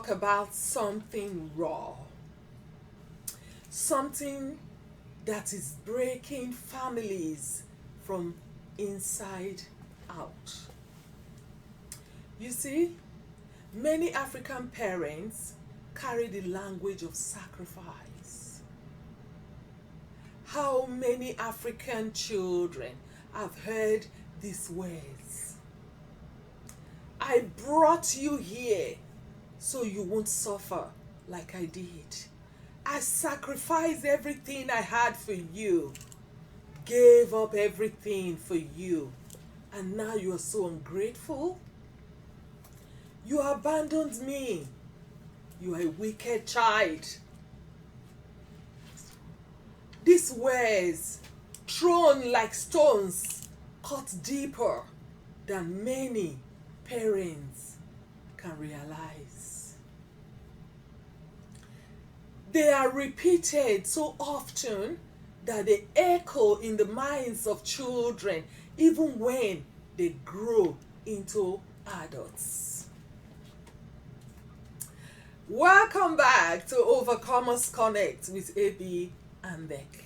talk about something raw, something that is breaking families from inside out. You see, many African parents carry the language of sacrifice. How many African children have heard these words? I brought you here so you won't suffer like I did. I sacrificed everything I had for you, gave up everything for you, and now you are so ungrateful. You abandoned me. You are a wicked child. These words, thrown like stones, cut deeper than many parents can realize. They are repeated so often that they echo in the minds of children even when they grow into adults. Welcome back to Overcomers Connect with AB and Beck.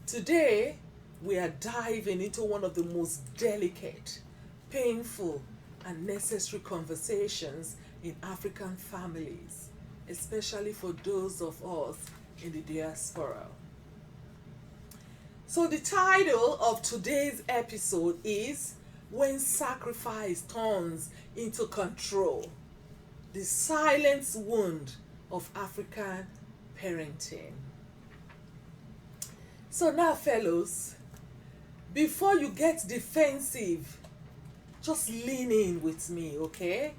Today, we are diving into one of the most delicate, painful, and necessary conversations in African families, especially for those of us in the diaspora. So the title of today's episode is When Sacrifice Turns into Control, the silent wound of African parenting. So now, fellows, before you get defensive, just lean in with me, okay?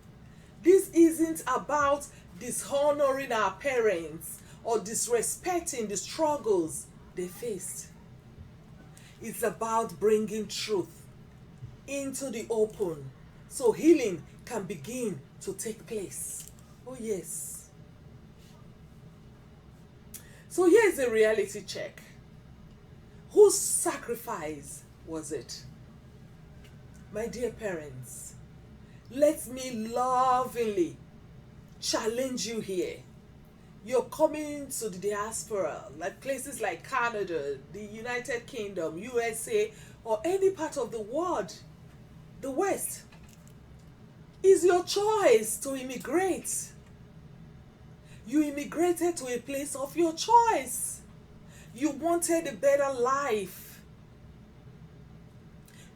This isn't about dishonoring our parents or disrespecting the struggles they faced. It's about bringing truth into the open so healing can begin to take place. Oh, yes. So here's a reality check. Whose sacrifice was it? My dear parents, let me lovingly challenge you here. You're coming to the diaspora, like places like Canada, the United Kingdom, USA, or any part of the world, the West. It's your choice to immigrate. You immigrated to a place of your choice. You wanted a better life.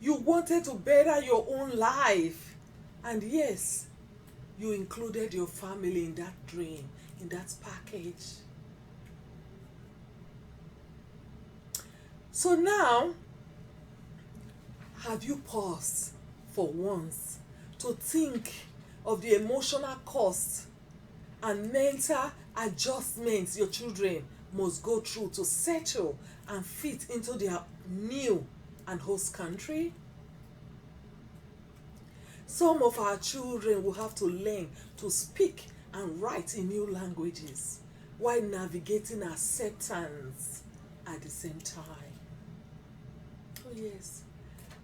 You wanted to better your own life. And yes, you included your family in that dream, in that package. So now, have you paused for once to think of the emotional cost and mental adjustments your children must go through to settle and fit into their new and host country? Some of our children will have to learn to speak and write in new languages while navigating acceptance at the same time. Oh yes.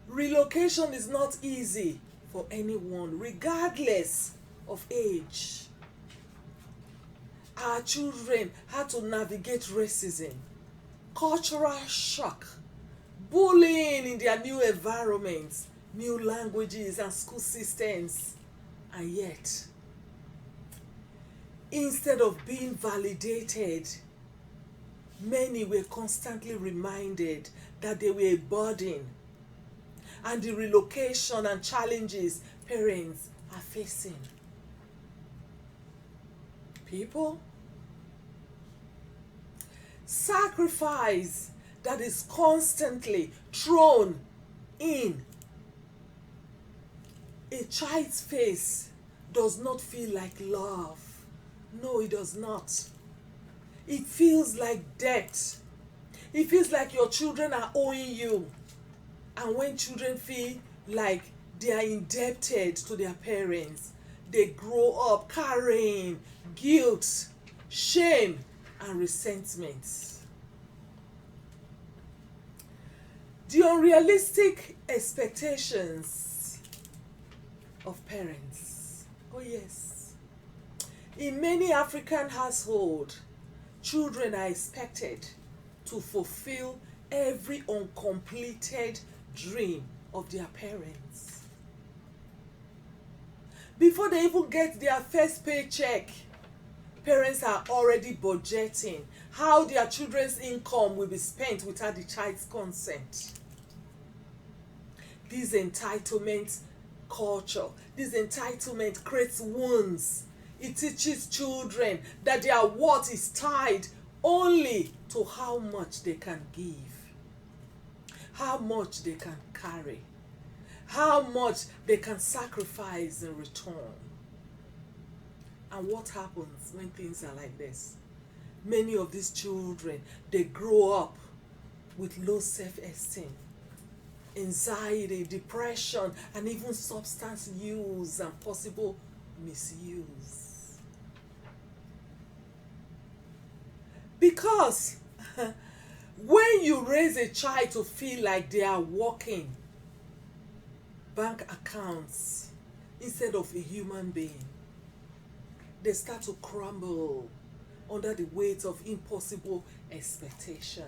Relocation is not easy for anyone, regardless of age. Our children had to navigate racism, cultural shock, bullying in their new environments, new languages and school systems. And yet, instead of being validated, many were constantly reminded that they were a burden and the relocation and challenges parents are facing. People, sacrifice that is constantly thrown in a child's face does not feel like love. No, it does not. It feels like debt. It feels like your children are owing you. And when children feel like they are indebted to their parents, they grow up carrying guilt, shame, and resentment. The unrealistic expectations of parents. Oh yes. In many African households, children are expected to fulfill every uncompleted dream of their parents. Before they even get their first paycheck, parents are already budgeting how their children's income will be spent without the child's consent. This entitlement culture, this entitlement creates wounds. It teaches children that their worth is tied only to how much they can give, how much they can carry, how much they can sacrifice in return. And what happens when things are like this? Many of these children, they grow up with low self-esteem, anxiety, depression, and even substance use and possible misuse. Because when you raise a child to feel like they are working bank accounts instead of a human being, they start to crumble under the weight of impossible expectation.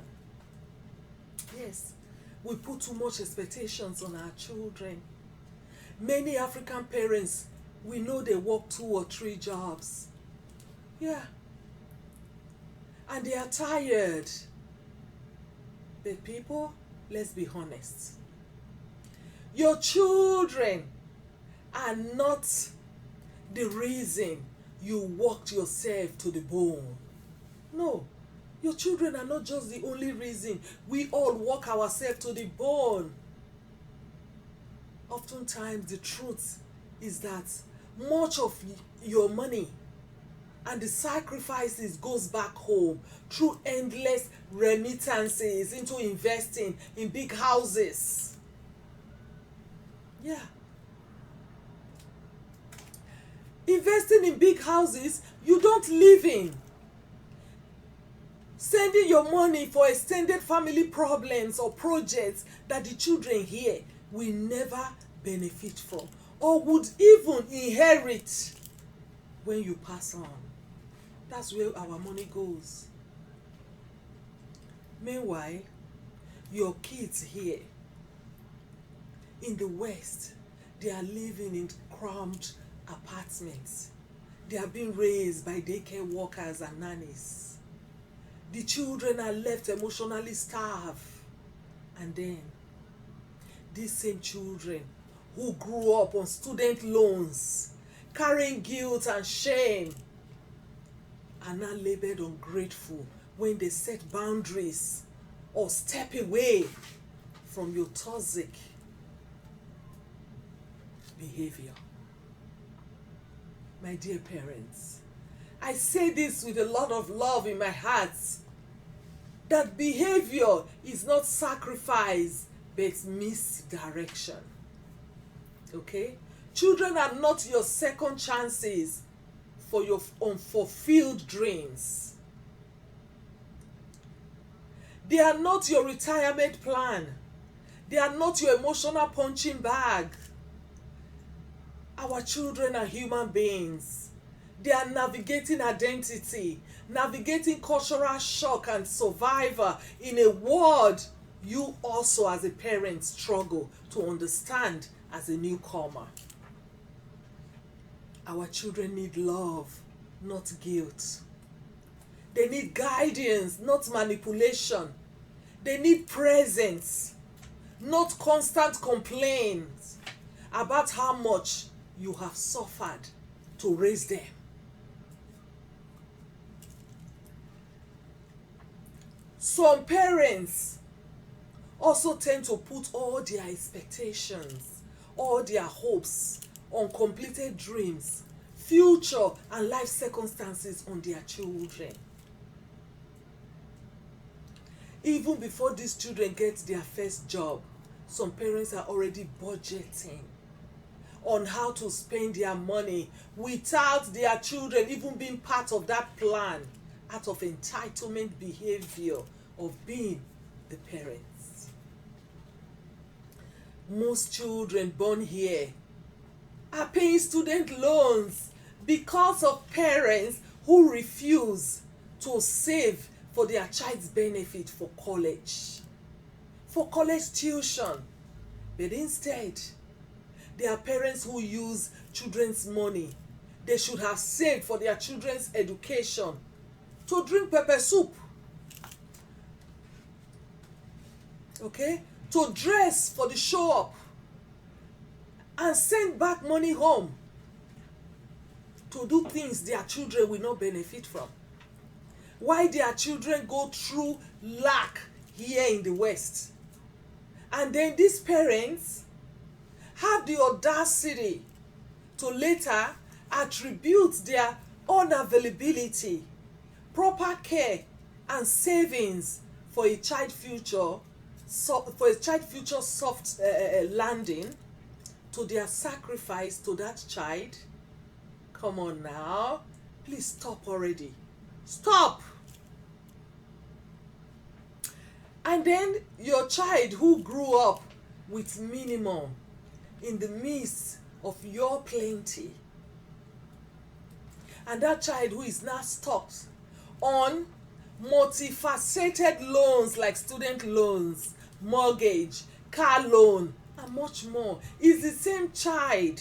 Yes, we put too much expectations on our children. Many African parents, we know they work 2 or 3 jobs. Yeah. And they are tired. But people, let's be honest. Your children are not the reason you worked yourself to the bone. No. Your children are not just the only reason we all work ourselves to the bone. Oftentimes the truth is that much of your money and the sacrifices goes back home through endless remittances into investing in big houses. Yeah. Investing in big houses you don't live in. Sending your money for extended family problems or projects that the children here will never benefit from or would even inherit when you pass on. That's where our money goes. Meanwhile, your kids here in the West, they are living in cramped apartments. They are being raised by daycare workers and nannies. The children are left emotionally starved. And then, these same children who grew up on student loans, carrying guilt and shame, are now labeled ungrateful when they set boundaries or step away from your toxic behavior. My dear parents, I say this with a lot of love in my heart, that behavior is not sacrifice but misdirection. Okay? Children are not your second chances for your unfulfilled dreams. They are not your retirement plan. They are not your emotional punching bag. Our children are human beings. They are navigating identity, navigating cultural shock and survival in a world you also as a parent struggle to understand as a newcomer. Our children need love, not guilt. They need guidance, not manipulation. They need presence, not constant complaints about how much you have suffered to raise them. Some parents also tend to put all their expectations, all their hopes on completed dreams, future and life circumstances on their children. Even before these children get their first job, some parents are already budgeting on how to spend their money without their children even being part of that plan, out of entitlement behavior of being the parents. Most children born here are paying student loans because of parents who refuse to save for their child's benefit for college tuition. But instead, there are parents who use children's money they should have saved for their children's education to drink pepper soup, okay, to dress for the show up, and send back money home to do things their children will not benefit from. Why their children go through lack here in the West. And then these parents have the audacity to later attribute their unavailability, proper care, and savings for a child future soft landing to their sacrifice to that child. Come on now, please stop already. Stop. And then your child who grew up with minimum in the midst of your plenty, and that child who is now stuck on multifaceted loans like student loans, mortgage, car loan, and much more, is the same child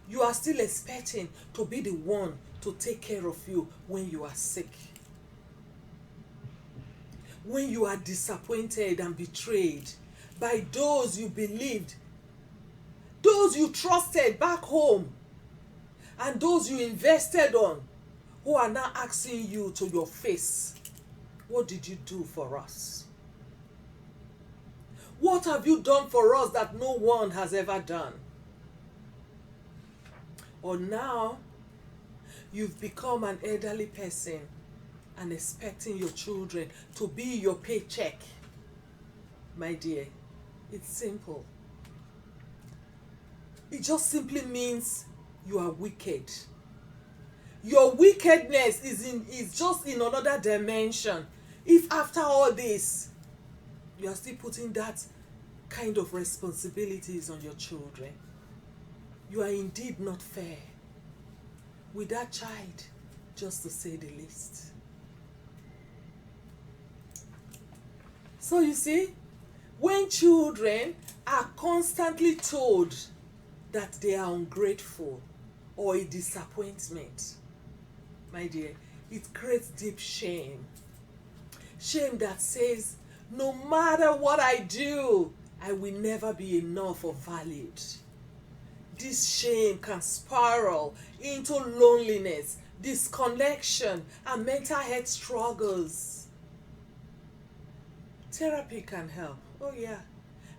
you are still expecting to be the one to take care of you when you are sick, when you are disappointed and betrayed by those you believed, those you trusted back home, and those you invested on, who are now asking you to your face, what did you do for us? What have you done for us that no one has ever done? Or now, you've become an elderly person and expecting your children to be your paycheck. My dear, it's simple. It just simply means you are wicked. Your wickedness is just in another dimension. If after all this, you are still putting that kind of responsibilities on your children, you are indeed not fair with that child, just to say the least. So you see, when children are constantly told that they are ungrateful or a disappointment, my dear, it creates deep shame. Shame that says, no matter what I do, I will never be enough or valued. This shame can spiral into loneliness, disconnection, and mental health struggles. Therapy can help, oh yeah.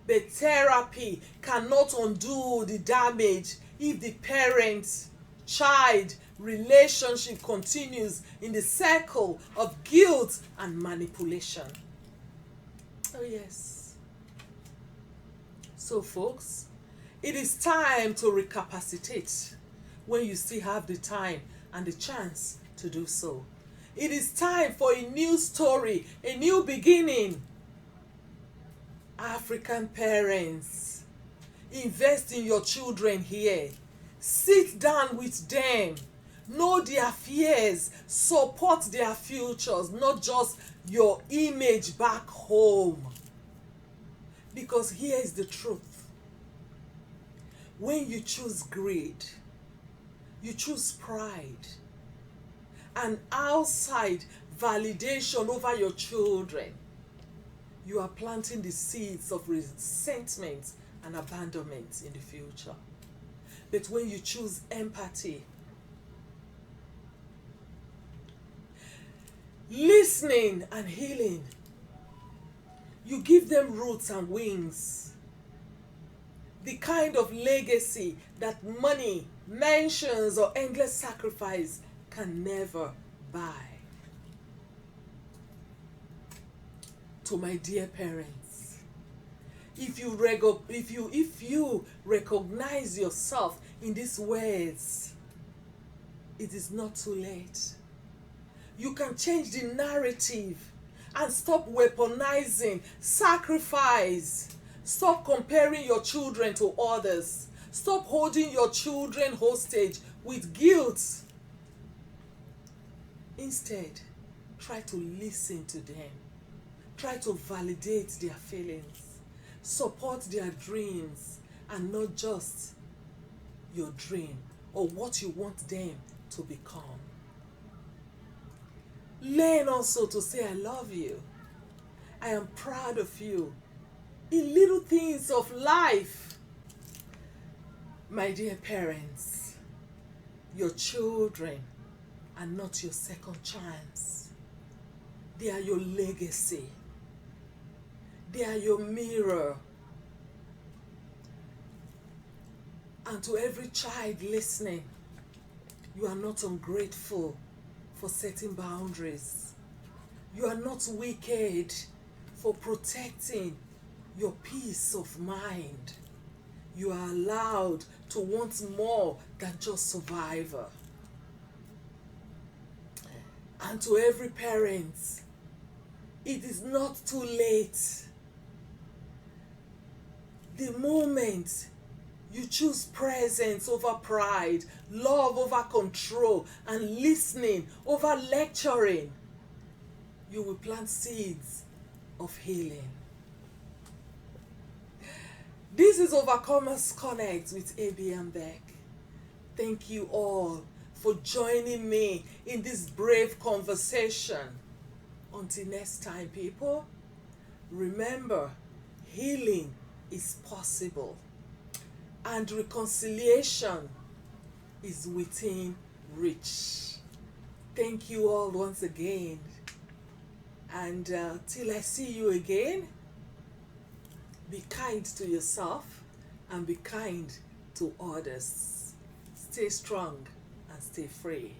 But therapy cannot undo the damage if the parent-child relationship continues in the circle of guilt and manipulation. Oh yes. So folks, it is time to recapacitate when you still have the time and the chance to do so. It is time for a new story, a new beginning. African parents, invest in your children here. Sit down with them. Know their fears. Support their futures, not just your image back home. Because here is the truth. When you choose greed, you choose pride, and outside validation over your children, you are planting the seeds of resentment and abandonment in the future. But when you choose empathy, listening and healing, you give them roots and wings. The kind of legacy that money, mansions, or endless sacrifice can never buy. To my dear parents, if you recognize yourself in these words, it is not too late. You can change the narrative and stop weaponizing sacrifice. Stop comparing your children to others. Stop holding your children hostage with guilt. Instead, try to listen to them. Try to validate their feelings. Support their dreams and not just your dream or what you want them to become. Learn also to say, I love you. I am proud of you in little things of life. My dear parents, your children are not your second chance. They are your legacy. They are your mirror. And to every child listening, you are not ungrateful for setting boundaries. You are not wicked for protecting your peace of mind. You are allowed to want more than just survival. And to every parent, it is not too late. The moment you choose presence over pride, love over control, and listening over lecturing, you will plant seeds of healing. This is Overcomers Connect with A.B. and Beck. Thank you all for joining me in this brave conversation. Until next time, people, remember, healing is possible and reconciliation is within reach. Thank you all once again. And till I see you again, be kind to yourself and be kind to others. Stay strong and stay free.